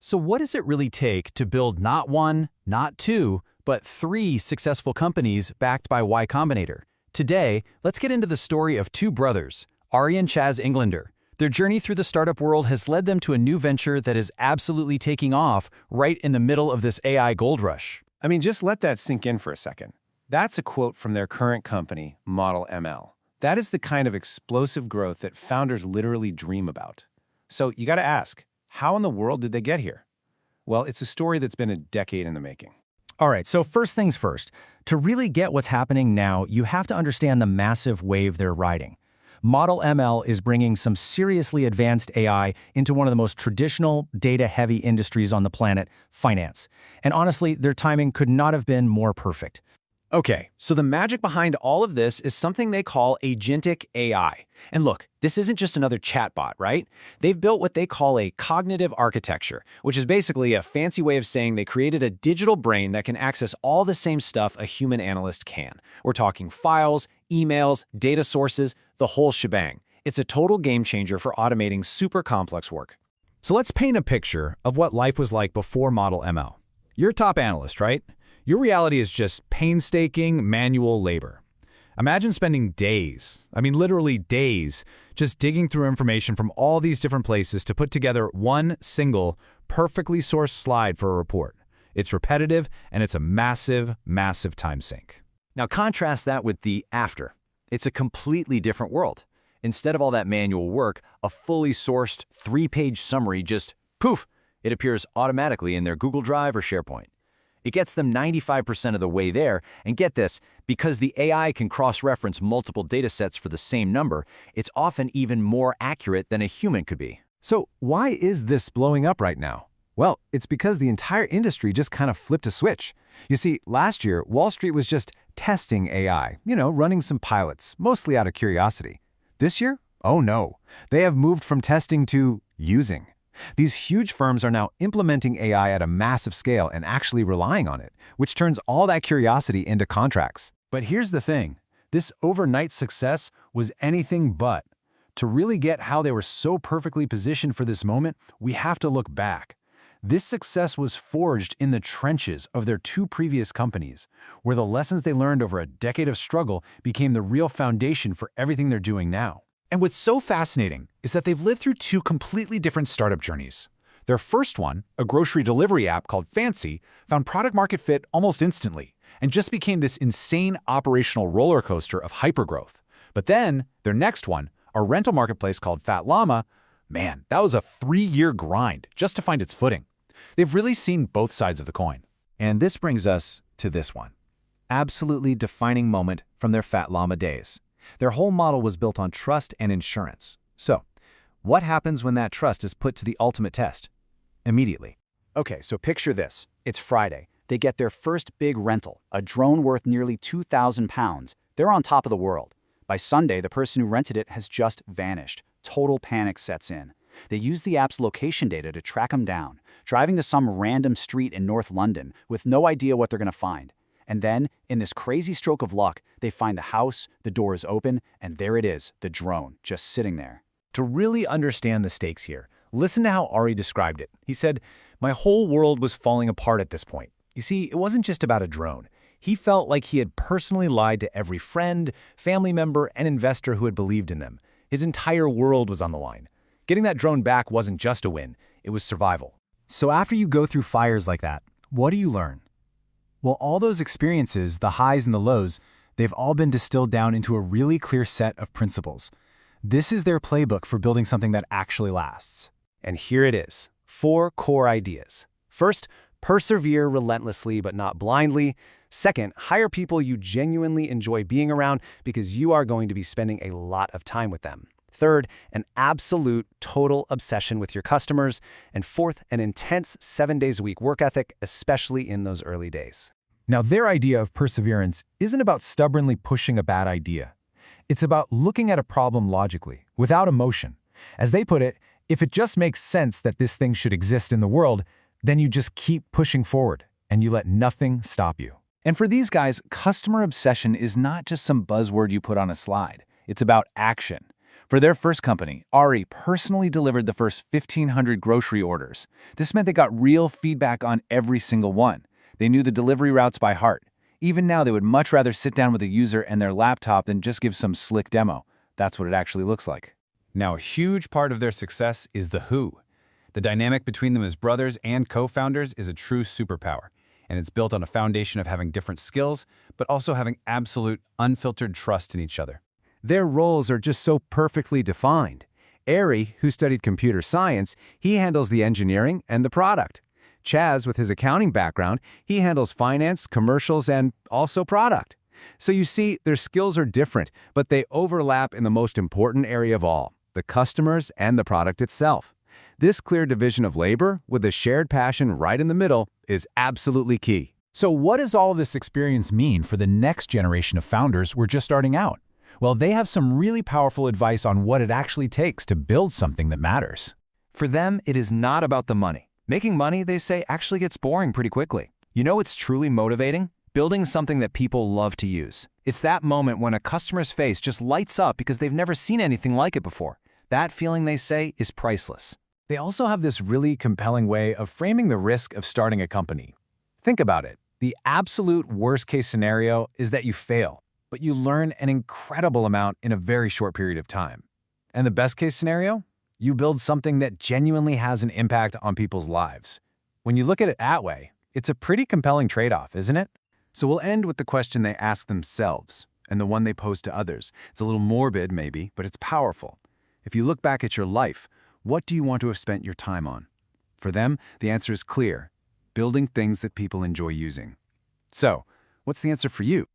So what does it really take to build not one, not two, but three successful companies backed by Y Combinator? Today, let's get into the story of two brothers, Arie and Chaz Englander. Their journey through the startup world has led them to a new venture that is absolutely taking off right in the middle of this AI gold rush. I mean, just let that sink in for a second. That's a quote from their current company, Model ML. That is the kind of explosive growth that founders literally dream about. So you got to ask, how in the world did they get here? Well, it's a story that's been a decade in the making. All right, so first things first. To really get what's happening now, you have to understand the massive wave they're riding. Model ML is bringing some seriously advanced AI into one of the most traditional, data-heavy industries on the planet, finance. And honestly, their timing could not have been more perfect. Okay, so the magic behind all of this is something they call agentic AI. And look, this isn't just another chatbot, right? They've built what they call a cognitive architecture, which is basically a fancy way of saying they created a digital brain that can access all the same stuff a human analyst can. We're talking files, emails, data sources, the whole shebang. It's a total game changer for automating super complex work. So let's paint a picture of what life was like before Model ML. You're a top analyst, right? Your reality is just painstaking manual labor. Imagine spending days, literally days, just digging through information from all these different places to put together one single, perfectly sourced slide for a report. It's repetitive, and it's a massive, massive time sink. Now contrast that with the after. It's a completely different world. Instead of all that manual work, a fully sourced 3-page summary just, poof, it appears automatically in their Google Drive or SharePoint. It gets them 95% of the way there, and get this, because the AI can cross-reference multiple datasets for the same number, it's often even more accurate than a human could be. So why is this blowing up right now? Well, it's because the entire industry just kind of flipped a switch. You see, last year, Wall Street was just testing AI, running some pilots, mostly out of curiosity. This year? Oh no. They have moved from testing to using. These huge firms are now implementing AI at a massive scale and actually relying on it, which turns all that curiosity into contracts. But here's the thing. This overnight success was anything but. To really get how they were so perfectly positioned for this moment, we have to look back. This success was forged in the trenches of their two previous companies, where the lessons they learned over a decade of struggle became the real foundation for everything they're doing now. And what's so fascinating is that they've lived through two completely different startup journeys. Their first one, a grocery delivery app called Fancy, found product-market fit almost instantly and just became this insane operational roller coaster of hypergrowth. But then, their next one, a rental marketplace called Fat Llama, man, that was a 3-year grind just to find its footing. They've really seen both sides of the coin. And this brings us to this one. Absolutely defining moment from their Fat Llama days. Their whole model was built on trust and insurance. So, what happens when that trust is put to the ultimate test? Immediately. Okay, so picture this. It's Friday. They get their first big rental, a drone worth nearly 2,000 pounds. They're on top of the world. By Sunday, the person who rented it has just vanished. Total panic sets in. They use the app's location data to track him down, driving to some random street in North London with no idea what they're going to find. And then, in this crazy stroke of luck, they find the house, the door is open, and there it is, the drone, just sitting there. To really understand the stakes here, listen to how Arie described it. He said, "My whole world was falling apart at this point." You see, it wasn't just about a drone. He felt like he had personally lied to every friend, family member, and investor who had believed in them. His entire world was on the line. Getting that drone back wasn't just a win, it was survival. So after you go through fires like that, what do you learn? Well, all those experiences, the highs and the lows, they've all been distilled down into a really clear set of principles. This is their playbook for building something that actually lasts. And here it is, 4 core ideas. First, persevere relentlessly but not blindly. Second, hire people you genuinely enjoy being around because you are going to be spending a lot of time with them. Third, an absolute total obsession with your customers. And fourth, an intense 7 days a week work ethic, especially in those early days. Now, their idea of perseverance isn't about stubbornly pushing a bad idea. It's about looking at a problem logically, without emotion. As they put it, if it just makes sense that this thing should exist in the world, then you just keep pushing forward, and you let nothing stop you. And for these guys, customer obsession is not just some buzzword you put on a slide. It's about action. For their first company, Arie personally delivered the first 1,500 grocery orders. This meant they got real feedback on every single one. They knew the delivery routes by heart. Even now, they would much rather sit down with a user and their laptop than just give some slick demo. That's what it actually looks like. Now, a huge part of their success is the who. The dynamic between them as brothers and co-founders is a true superpower, and it's built on a foundation of having different skills, but also having absolute, unfiltered trust in each other. Their roles are just so perfectly defined. Arie, who studied computer science, he handles the engineering and the product. Chaz, with his accounting background, he handles finance, commercials, and also product. So you see, their skills are different, but they overlap in the most important area of all, the customers and the product itself. This clear division of labor, with a shared passion right in the middle, is absolutely key. So what does all of this experience mean for the next generation of founders who are just starting out? Well, they have some really powerful advice on what it actually takes to build something that matters. For them, it is not about the money. Making money, they say, actually gets boring pretty quickly. You know what's truly motivating? Building something that people love to use. It's that moment when a customer's face just lights up because they've never seen anything like it before. That feeling, they say, is priceless. They also have this really compelling way of framing the risk of starting a company. Think about it. The absolute worst-case scenario is that you fail, but you learn an incredible amount in a very short period of time. And the best-case scenario? You build something that genuinely has an impact on people's lives. When you look at it that way, it's a pretty compelling trade-off, isn't it? So we'll end with the question they ask themselves, and the one they pose to others. It's a little morbid, maybe, but it's powerful. If you look back at your life, what do you want to have spent your time on? For them, the answer is clear: building things that people enjoy using. So, what's the answer for you?